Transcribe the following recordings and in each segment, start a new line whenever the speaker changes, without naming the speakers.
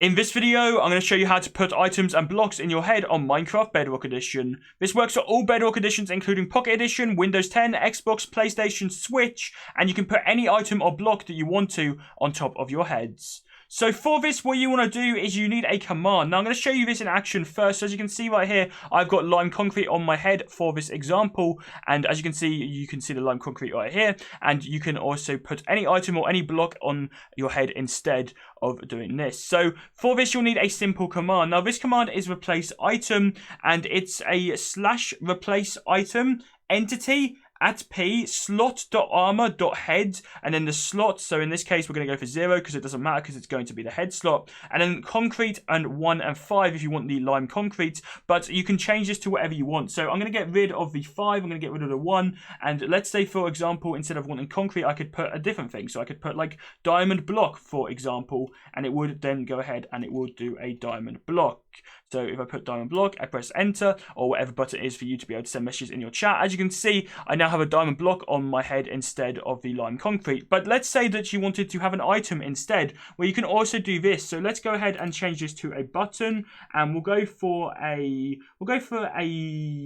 In this video, I'm going to show you how to put items and blocks in your head on Minecraft Bedrock Edition. This works for all Bedrock Editions including Pocket Edition, Windows 10, Xbox, PlayStation, Switch, and you can put any item or block that you want to on top of your heads. So for this, what you want to do is you need a command. Now I'm going to show you this in action first. So as you can see right here, I've got lime concrete on my head for this example. And as you can see the lime concrete right here. And you can also put any item or any block on your head instead of doing this. So for this, you'll need a simple command. Now this command is replace item, and it's a / replace item entity at p slot.armor.head, and then the slot, so in this case we're going to go for 0 because it doesn't matter because it's going to be the head slot, and then concrete and 1 and 5 if you want the lime concrete, but you can change this to whatever you want. So I'm going to get rid of the 5, I'm going to get rid of the 1, and let's say for example instead of wanting concrete I could put a different thing. So I could put like diamond block for example, and it would then go ahead and it will do a diamond block. So if I put diamond block, I press enter, or whatever button it is for you to be able to send messages in your chat. As you can see, I now have a diamond block on my head instead of the lime concrete. But let's say that you wanted to have an item instead, where you can also do this. So let's go ahead and change this to a button, and we'll go for a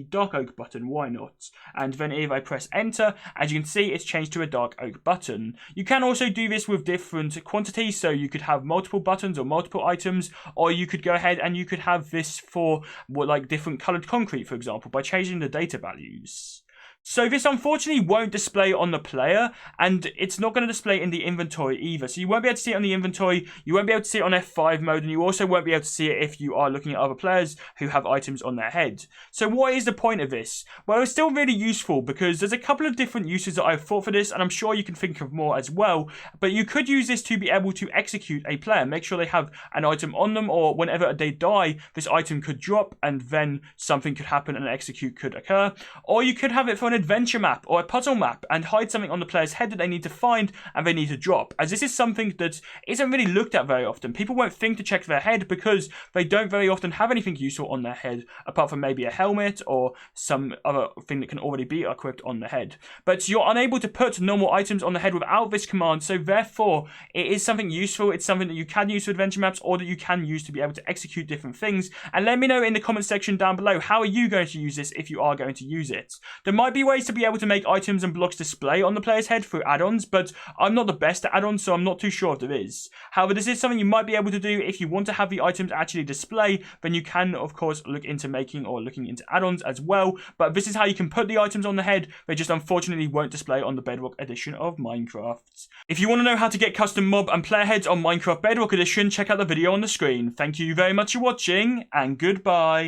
dark oak button. Why not? And then if I press enter, as you can see, it's changed to a dark oak button. You can also do this with different quantities, so you could have multiple buttons or multiple items, or you could go ahead and you could have this for like different colored concrete, for example, by changing the data values. So this unfortunately won't display on the player, and it's not going to display in the inventory either. So you won't be able to see it on the inventory, you won't be able to see it on F5 mode, and you also won't be able to see it if you are looking at other players who have items on their head. So what is the point of this? Well, it's still really useful because there's a couple of different uses that I've thought for this, and I'm sure you can think of more as well. But you could use this to be able to execute a player, make sure they have an item on them, or whenever they die, this item could drop, and then something could happen and an execute could occur. Or you could have it for an adventure map or a puzzle map and hide something on the player's head that they need to find and they need to drop, as this is something that isn't really looked at very often. People won't think to check their head because they don't very often have anything useful on their head apart from maybe a helmet or some other thing that can already be equipped on the head. But you're unable to put normal items on the head without this command, so therefore it is something useful. It's something that you can use for adventure maps or that you can use to be able to execute different things. And let me know in the comment section down below, how are you going to use this if you are going to use it? There might be ways to be able to make items and blocks display on the player's head through add-ons, but I'm not the best at add-ons, so I'm not too sure if there is. However, this is something you might be able to do if you want to have the items actually display. Then you can of course look into making or looking into add-ons as well, but this is how you can put the items on the head. They just unfortunately won't display on the Bedrock edition of Minecraft. If you want to know how to get custom mob and player heads on Minecraft Bedrock edition, check out the video on the screen. Thank you very much for watching, and goodbye.